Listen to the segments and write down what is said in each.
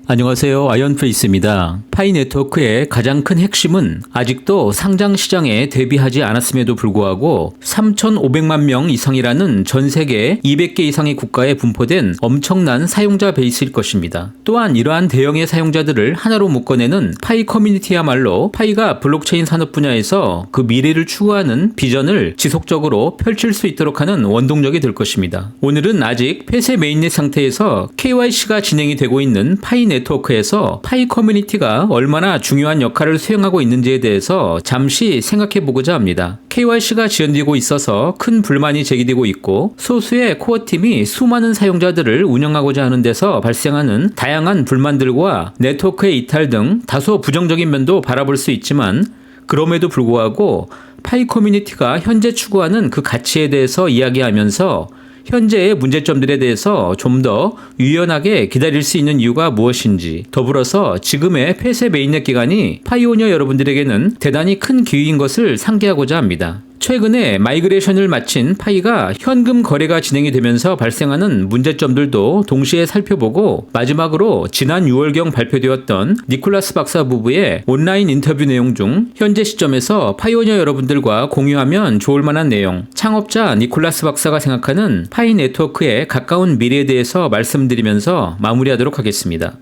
안녕하세요. 아이언페이스입니다. 파이 네트워크의 가장 큰 핵심은 아직도 상장 시장에 대비하지 않았음에도 불구하고 3,500만 명 이상이라는 전 세계 200개 이상의 국가에 분포된 엄청난 사용자 베이스일 것입니다. 또한 이러한 대형의 사용자들을 하나로 묶어내는 파이 커뮤니티야말로 파이가 블록체인 산업 분야에서 그 미래를 추구하는 비전을 지속적으로 펼칠 수 있도록 하는 원동력이 될 것입니다. 오늘은 아직 폐쇄 메인넷 상태에서 KYC가 진행이 되고 있는 파이 네트워크에서 파이 커뮤니티가 얼마나 중요한 역할을 수행하고 있는지에 대해서 잠시 생각해 보고자 합니다. KYC가 지연되고 있어서 큰 불만이 제기되고 있고 소수의 코어팀이 수많은 사용자들을 운영하고자 하는 데서 발생하는 다양한 불만들과 네트워크의 이탈 등 다소 부정적인 면도 바라볼 수 있지만 그럼에도 불구하고 파이 커뮤니티가 현재 추구하는 그 가치에 대해서 이야기하면서 현재의 문제점들에 대해서 좀 더 유연하게 기다릴 수 있는 이유가 무엇인지, 더불어서 지금의 폐쇄 메인넷 기간이 파이오니어 여러분들에게는 대단히 큰 기회인 것을 상기하고자 합니다. 최근에 마이그레이션을 마친 파이가 현금 거래가 진행이 되면서 발생하는 문제점들도 동시에 살펴보고, 마지막으로 지난 6월경 발표되었던 니콜라스 박사 부부의 온라인 인터뷰 내용 중 현재 시점에서 파이오니어 여러분들과 공유하면 좋을 만한 내용, 창업자 니콜라스 박사가 생각하는 파이 네트워크의 가까운 미래에 대해서 말씀드리면서 마무리하도록 하겠습니다.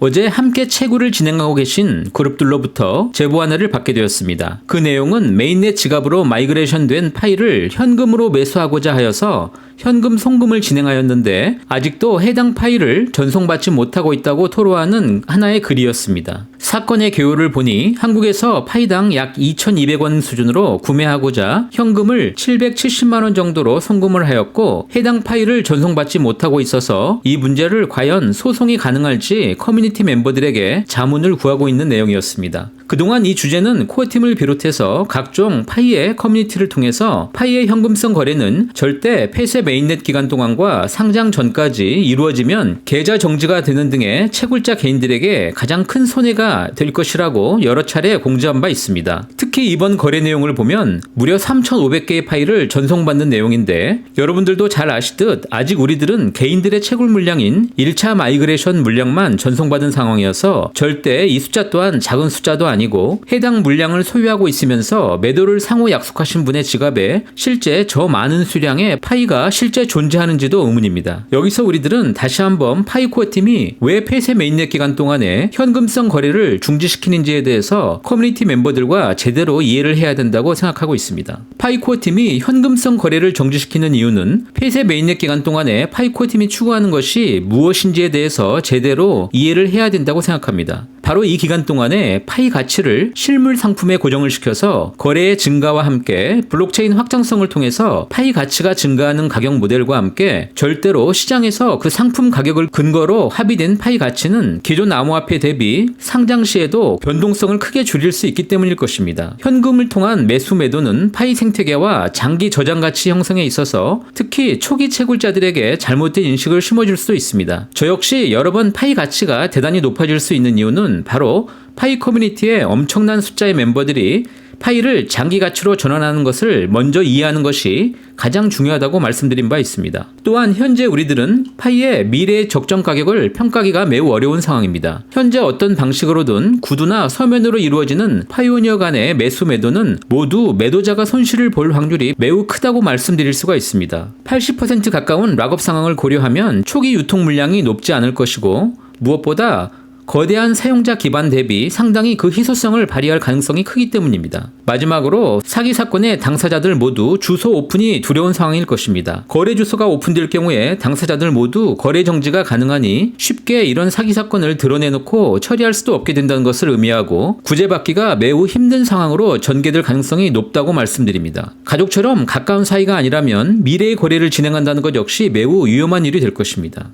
어제 함께 채굴을 진행하고 계신 그룹들로부터 제보 하나를 받게 되었습니다. 그 내용은 메인넷 지갑으로 마이그레이션 된 파이를 현금으로 매수하고자 하여서 현금 송금을 진행하였는데 아직도 해당 파이를 전송받지 못하고 있다고 토로하는 하나의 글이었습니다. 사건의 개요를 보니 한국에서 파이당 약 2,200원 수준으로 구매하고자 현금을 770만 원 정도로 송금을 하였고 해당 파이를 전송받지 못하고 있어서 이 문제를 과연 소송이 가능할지 커뮤니티 멤버들에게 자문을 구하고 있는 내용이었습니다. 그동안 이 주제는 코어팀을 비롯해서 각종 파이의 커뮤니티를 통해서 파이의 현금성 거래는 절대 폐쇄 메인넷 기간 동안과 상장 전까지 이루어지면 계좌 정지가 되는 등의 채굴자 개인들에게 가장 큰 손해가 될 것이라고 여러 차례 공지한 바 있습니다. 특히 이번 거래 내용을 보면 무려 3,500개의 파이를 전송받는 내용인데 여러분들도 잘 아시듯 아직 우리들은 개인들의 채굴 물량인 1차 마이그레이션 물량만 전송받은 상황이어서 절대 이 숫자 또한 작은 숫자도 아니고 해당 물량을 소유하고 있으면서 매도를 상호 약속하신 분의 지갑에 실제 저 많은 수량의 파이가 실제 존재하는지도 의문입니다. 여기서 우리들은 다시 한번 파이 코어팀이 왜 폐쇄 메인넷 기간 동안에 현금성 거래를 중지시키는지에 대해서 커뮤니티 멤버들과 제대로 이해를 해야 된다고 생각하고 있습니다. 파이 코어팀이 현금성 거래를 정지시키는 이유는 폐쇄 메인넷 기간 동안에 파이 코어팀이 추구하는 것이 무엇인지에 대해서 제대로 이해를 해야 된다고 생각합니다. 바로 이 기간 동안에 파이 가치를 실물 상품에 고정을 시켜서 거래의 증가와 함께 블록체인 확장성을 통해서 파이 가치가 증가하는 가격 모델과 함께 절대로 시장에서 그 상품 가격을 근거로 합의된 파이 가치는 기존 암호화폐 대비 상장 시에도 변동성을 크게 줄일 수 있기 때문일 것입니다. 현금을 통한 매수 매도는 파이 생태계와 장기 저장 가치 형성에 있어서 특히 초기 채굴자들에게 잘못된 인식을 심어줄 수도 있습니다. 저 역시 여러 번 파이 가치가 대단히 높아질 수 있는 이유는 바로 파이 커뮤니티의 엄청난 숫자의 멤버들이 파이를 장기 가치로 전환하는 것을 먼저 이해하는 것이 가장 중요하다고 말씀드린 바 있습니다. 또한 현재 우리들은 파이의 미래의 적정 가격을 평가하기가 매우 어려운 상황입니다. 현재 어떤 방식으로든 구두나 서면으로 이루어지는 파이오니어 간의 매수 매도는 모두 매도자가 손실을 볼 확률이 매우 크다고 말씀드릴 수가 있습니다. 80% 가까운 락업 상황을 고려하면 초기 유통 물량이 높지 않을 것이고 무엇보다 거대한 사용자 기반 대비 상당히 그 희소성을 발휘할 가능성이 크기 때문입니다. 마지막으로 사기 사건의 당사자들 모두 주소 오픈이 두려운 상황일 것입니다. 거래 주소가 오픈될 경우에 당사자들 모두 거래 정지가 가능하니 쉽게 이런 사기 사건을 드러내놓고 처리할 수도 없게 된다는 것을 의미하고 구제받기가 매우 힘든 상황으로 전개될 가능성이 높다고 말씀드립니다. 가족처럼 가까운 사이가 아니라면 미래의 거래를 진행한다는 것 역시 매우 위험한 일이 될 것입니다.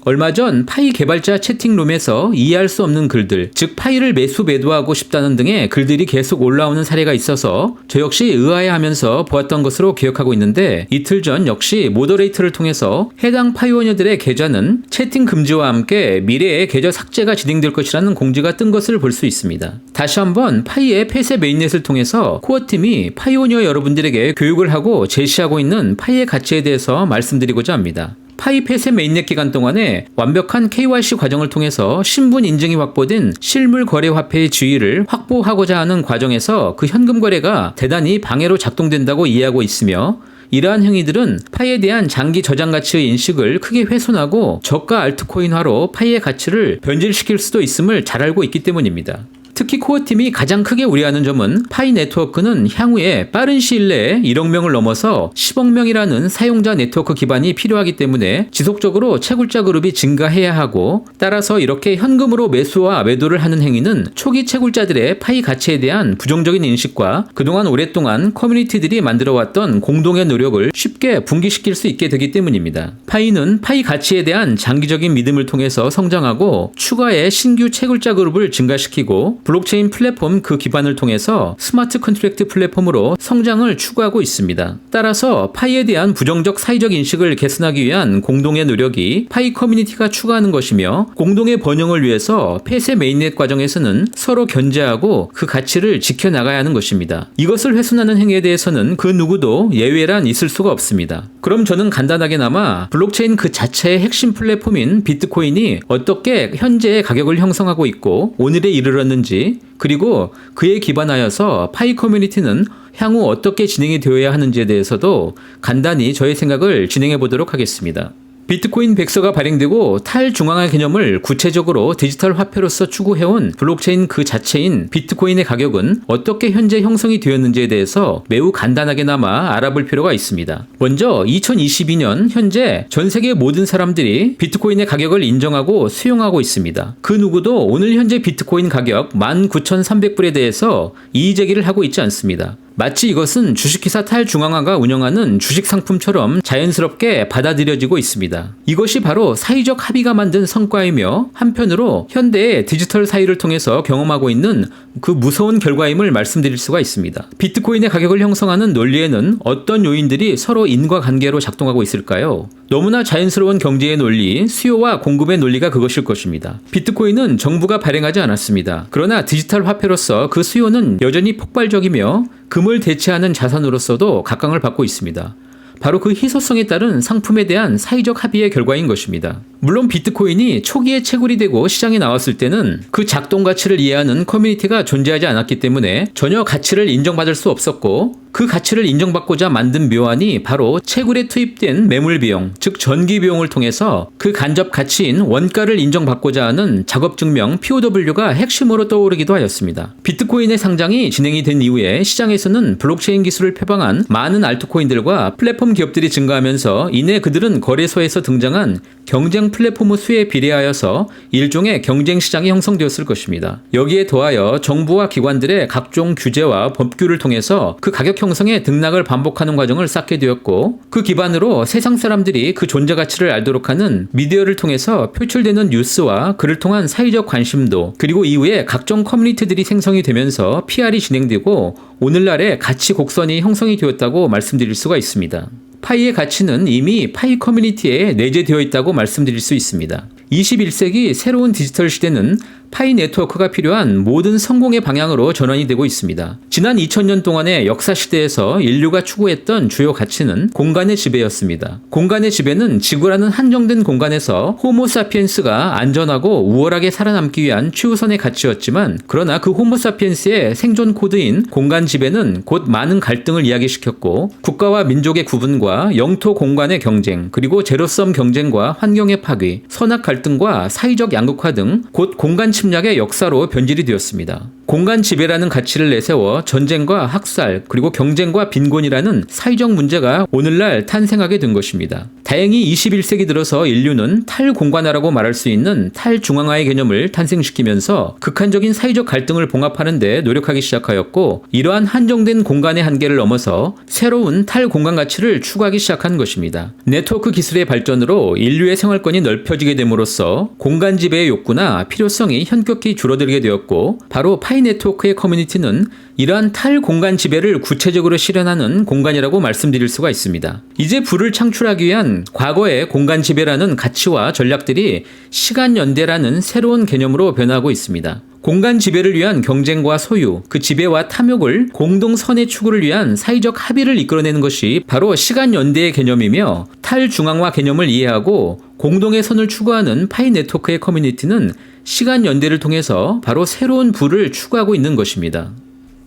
얼마 전 파이 개발자 채팅룸에서 이해할 수 없는 글들, 즉 파이를 매도하고 싶다는 등의 글들이 계속 올라오는 사례가 있어서 저 역시 의아해하면서 보았던 것으로 기억하고 있는데, 이틀 전 역시 모더레이터를 통해서 해당 파이오니어들의 계좌는 채팅 금지와 함께 미래에 계좌 삭제가 진행될 것이라는 공지가 뜬 것을 볼 수 있습니다. 다시 한번 파이의 폐쇄 메인넷을 통해서 코어팀이 파이오니어 여러분들에게 교육을 하고 제시하고 있는 파이의 가치에 대해서 말씀드리고자 합니다. 파이 폐쇄 메인넷 기간 동안에 완벽한 KYC 과정을 통해서 신분 인증이 확보된 실물 거래 화폐의 지위를 확보하고자 하는 과정에서 그 현금 거래가 대단히 방해로 작동된다고 이해하고 있으며, 이러한 행위들은 파이에 대한 장기 저장 가치의 인식을 크게 훼손하고 저가 알트코인화로 파이의 가치를 변질시킬 수도 있음을 잘 알고 있기 때문입니다. 특히 코어팀이 가장 크게 우려하는 점은 파이 네트워크는 향후에 빠른 시일 내에 1억 명을 넘어서 10억 명이라는 사용자 네트워크 기반이 필요하기 때문에 지속적으로 채굴자 그룹이 증가해야 하고, 따라서 이렇게 현금으로 매수와 매도를 하는 행위는 초기 채굴자들의 파이 가치에 대한 부정적인 인식과 그동안 오랫동안 커뮤니티들이 만들어왔던 공동의 노력을 쉽게 붕괴시킬 수 있게 되기 때문입니다. 파이는 파이 가치에 대한 장기적인 믿음을 통해서 성장하고 추가의 신규 채굴자 그룹을 증가시키고 블록체인 플랫폼 그 기반을 통해서 스마트 컨트랙트 플랫폼으로 성장을 추구하고 있습니다. 따라서 파이에 대한 부정적 사회적 인식을 개선하기 위한 공동의 노력이 파이 커뮤니티가 추구하는 것이며, 공동의 번영을 위해서 폐쇄 메인넷 과정에서는 서로 견제하고 그 가치를 지켜나가야 하는 것입니다. 이것을 훼손하는 행위에 대해서는 그 누구도 예외란 있을 수가 없습니다. 그럼 저는 간단하게나마 블록체인 그 자체의 핵심 플랫폼인 비트코인이 어떻게 현재의 가격을 형성하고 있고 오늘에 이르렀는지, 그리고 그에 기반하여서 파이 커뮤니티는 향후 어떻게 진행이 되어야 하는지에 대해서도 간단히 저의 생각을 진행해 보도록 하겠습니다. 비트코인 백서가 발행되고 탈중앙화 개념을 구체적으로 디지털 화폐로서 추구해온 블록체인 그 자체인 비트코인의 가격은 어떻게 현재 형성이 되었는지에 대해서 매우 간단하게나마 알아볼 필요가 있습니다. 먼저 2022년 현재 전 세계 모든 사람들이 비트코인의 가격을 인정하고 수용하고 있습니다. 그 누구도 오늘 현재 비트코인 가격 19,300불에 대해서 이의제기를 하고 있지 않습니다. 마치 이것은 주식회사 탈중앙화가 운영하는 주식 상품처럼 자연스럽게 받아들여지고 있습니다. 이것이 바로 사회적 합의가 만든 성과이며, 한편으로 현대의 디지털 사회를 통해서 경험하고 있는 그 무서운 결과임을 말씀드릴 수가 있습니다. 비트코인의 가격을 형성하는 논리에는 어떤 요인들이 서로 인과관계로 작동하고 있을까요? 너무나 자연스러운 경제의 논리, 수요와 공급의 논리가 그것일 것입니다. 비트코인은 정부가 발행하지 않았습니다. 그러나 디지털 화폐로서 그 수요는 여전히 폭발적이며 금을 대체하는 자산으로서도 각광을 받고 있습니다. 바로 그 희소성에 따른 상품에 대한 사회적 합의의 결과인 것입니다. 물론 비트코인이 초기에 채굴이 되고 시장에 나왔을 때는 그 작동 가치를 이해하는 커뮤니티가 존재하지 않았기 때문에 전혀 가치를 인정받을 수 없었고, 그 가치를 인정받고자 만든 묘안이 바로 채굴에 투입된 매물 비용, 즉 전기 비용을 통해서 그 간접 가치인 원가를 인정받고자 하는 작업 증명 POW가 핵심으로 떠오르기도 하였습니다. 비트코인의 상장이 진행이 된 이후에 시장에서는 블록체인 기술을 표방한 많은 알트코인들과 플랫폼 기업들이 증가하면서 이내 그들은 거래소에서 등장한 경쟁 플랫폼의 수에 비례하여서 일종의 경쟁 시장이 형성되었을 것입니다. 여기에 더하여 정부와 기관들의 각종 규제와 법규를 통해서 그 가격 형성의 등락을 반복하는 과정을 쌓게 되었고, 그 기반으로 세상 사람들이 그 존재 가치를 알도록 하는 미디어를 통해서 표출되는 뉴스와 그를 통한 사회적 관심도, 그리고 이후에 각종 커뮤니티들이 생성이 되면서 PR이 진행되고 오늘날의 가치 곡선이 형성이 되었다고 말씀드릴 수가 있습니다. 파이의 가치는 이미 파이 커뮤니티에 내재되어 있다고 말씀드릴 수 있습니다. 21세기 새로운 디지털 시대는 파이 네트워크가 필요한 모든 성공의 방향으로 전환이 되고 있습니다. 지난 2000년 동안의 역사 시대에서 인류가 추구했던 주요 가치는 공간의 지배였습니다. 공간의 지배는 지구라는 한정된 공간에서 호모사피엔스가 안전하고 우월하게 살아남기 위한 최우선의 가치였지만, 그러나 그 호모사피엔스의 생존 코드인 공간 지배는 곧 많은 갈등을 이야기시켰고, 국가와 민족의 구분과 영토 공간의 경쟁, 그리고 제로섬 경쟁과 환경의 파괴, 선악 갈등과 사회적 양극화 등 곧 공간 침략의 역사로 변질이 되었습니다. 공간 지배라는 가치를 내세워 전쟁과 학살 그리고 경쟁과 빈곤이라는 사회적 문제가 오늘날 탄생하게 된 것입니다. 다행히 21세기 들어서 인류는 탈공간화라고 말할 수 있는 탈중앙화의 개념을 탄생시키면서 극한적인 사회적 갈등을 봉합하는 데 노력하기 시작하였고, 이러한 한정된 공간의 한계를 넘어서 새로운 탈공간 가치를 추구하기 시작한 것입니다. 네트워크 기술의 발전으로 인류의 생활권이 넓혀지게 됨으로써 공간 지배의 욕구나 필요성이 현격히 줄어들게 되었고, 바로 파이 네트워크의 커뮤니티는 이러한 탈공간 지배를 구체적으로 실현하는 공간이라고 말씀드릴 수가 있습니다. 이제 부를 창출하기 위한 과거의 공간 지배라는 가치와 전략들이 시간 연대라는 새로운 개념으로 변화하고 있습니다. 공간 지배를 위한 경쟁과 소유, 그 지배와 탐욕을 공동 선의 추구를 위한 사회적 합의를 이끌어내는 것이 바로 시간 연대의 개념이며, 탈중앙화 개념을 이해하고 공동의 선을 추구하는 파이 네트워크의 커뮤니티는 시간 연대를 통해서 바로 새로운 부를 추구하고 있는 것입니다.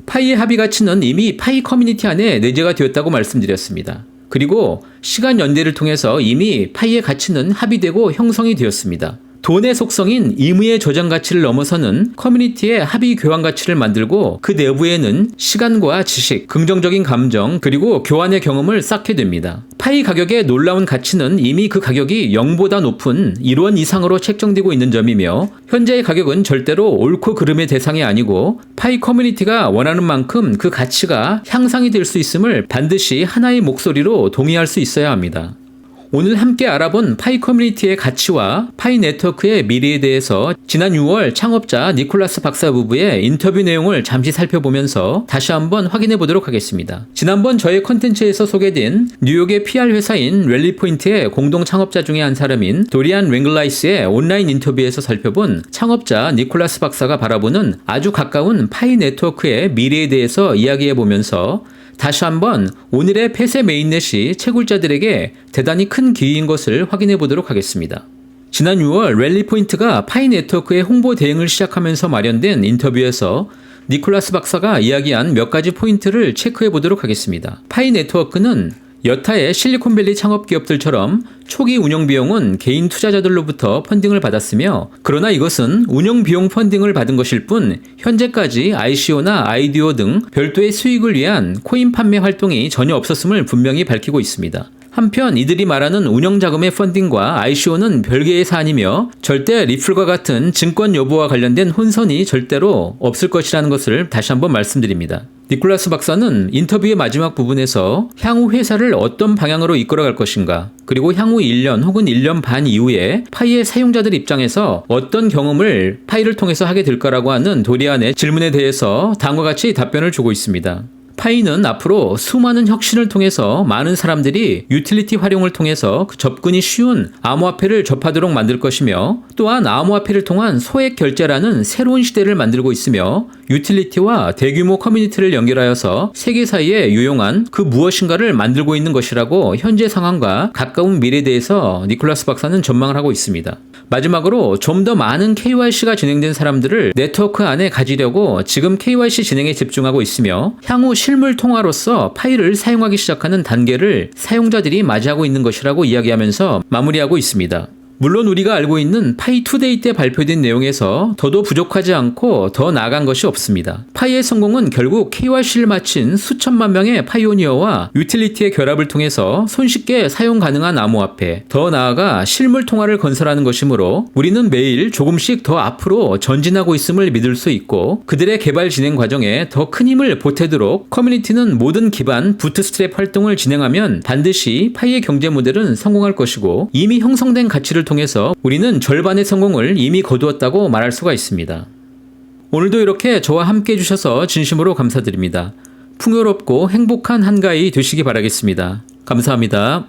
파이의 합의 가치는 이미 파이 커뮤니티 안에 내재가 되었다고 말씀드렸습니다. 그리고 시간 연대를 통해서 이미 파이의 가치는 합의되고 형성이 되었습니다. 돈의 속성인 임의의 저장 가치를 넘어서는 커뮤니티의 합의 교환 가치를 만들고, 그 내부에는 시간과 지식, 긍정적인 감정, 그리고 교환의 경험을 쌓게 됩니다. 파이 가격의 놀라운 가치는 이미 그 가격이 0보다 높은 1원 이상으로 책정되고 있는 점이며, 현재의 가격은 절대로 옳고 그름의 대상이 아니고 파이 커뮤니티가 원하는 만큼 그 가치가 향상이 될 수 있음을 반드시 하나의 목소리로 동의할 수 있어야 합니다. 오늘 함께 알아본 파이 커뮤니티의 가치와 파이 네트워크의 미래에 대해서 지난 6월 창업자 니콜라스 박사 부부의 인터뷰 내용을 잠시 살펴보면서 다시 한번 확인해 보도록 하겠습니다. 지난번 저의 컨텐츠에서 소개된 뉴욕의 PR 회사인 랠리포인트의 공동 창업자 중에 한 사람인 도리안 랭글라이스의 온라인 인터뷰에서 살펴본 창업자 니콜라스 박사가 바라보는 아주 가까운 파이 네트워크의 미래에 대해서 이야기해 보면서 다시 한번 오늘의 폐쇄 메인넷이 채굴자들에게 대단히 큰 기회인 것을 확인해 보도록 하겠습니다. 지난 6월 랠리포인트가 파이 네트워크의 홍보 대행을 시작하면서 마련된 인터뷰에서 니콜라스 박사가 이야기한 몇 가지 포인트를 체크해 보도록 하겠습니다. 파이 네트워크는 여타의 실리콘밸리 창업 기업들처럼 초기 운영 비용은 개인 투자자들로부터 펀딩을 받았으며, 그러나 이것은 운영 비용 펀딩을 받은 것일 뿐 현재까지 ICO나 IDO 등 별도의 수익을 위한 코인 판매 활동이 전혀 없었음을 분명히 밝히고 있습니다. 한편 이들이 말하는 운영자금의 펀딩과 ICO는 별개의 사안이며 절대 리플과 같은 증권 여부와 관련된 혼선이 절대로 없을 것이라는 것을 다시 한번 말씀드립니다. 니콜라스 박사는 인터뷰의 마지막 부분에서 향후 회사를 어떤 방향으로 이끌어갈 것인가, 그리고 향후 1년 혹은 1년 반 이후에 파이의 사용자들 입장에서 어떤 경험을 파이를 통해서 하게 될 거라고 하는 도리안의 질문에 대해서 다음과 같이 답변을 주고 있습니다. 파이는 앞으로 수많은 혁신을 통해서 많은 사람들이 유틸리티 활용을 통해서 접근이 쉬운 암호화폐를 접하도록 만들 것이며, 또한 암호화폐를 통한 소액 결제라는 새로운 시대를 만들고 있으며, 유틸리티와 대규모 커뮤니티를 연결하여서 세계 사이에 유용한 그 무엇인가를 만들고 있는 것이라고 현재 상황과 가까운 미래에 대해서 니콜라스 박사는 전망을 하고 있습니다. 마지막으로 좀 더 많은 KYC가 진행된 사람들을 네트워크 안에 가지려고 지금 KYC 진행에 집중하고 있으며, 향후 실물 통화로서 파이를 사용하기 시작하는 단계를 사용자들이 맞이하고 있는 것이라고 이야기하면서 마무리하고 있습니다. 물론 우리가 알고 있는 파이 투데이 때 발표된 내용에서 더도 부족하지 않고 더 나아간 것이 없습니다. 파이의 성공은 결국 KYC를 마친 수천만 명의 파이오니어와 유틸리티의 결합을 통해서 손쉽게 사용 가능한 암호화폐, 더 나아가 실물 통화를 건설하는 것이므로 우리는 매일 조금씩 더 앞으로 전진하고 있음을 믿을 수 있고, 그들의 개발 진행 과정에 더 큰 힘을 보태도록 커뮤니티는 모든 기반 부트스트랩 활동을 진행하면 반드시 파이의 경제 모델은 성공할 것이고, 이미 형성된 가치를 통해서 우리는 절반의 성공을 이미 거두었다고 말할 수가 있습니다. 오늘도 이렇게 저와 함께 해주셔서 진심으로 감사드립니다. 풍요롭고 행복한 한가위 되시기 바라겠습니다. 감사합니다.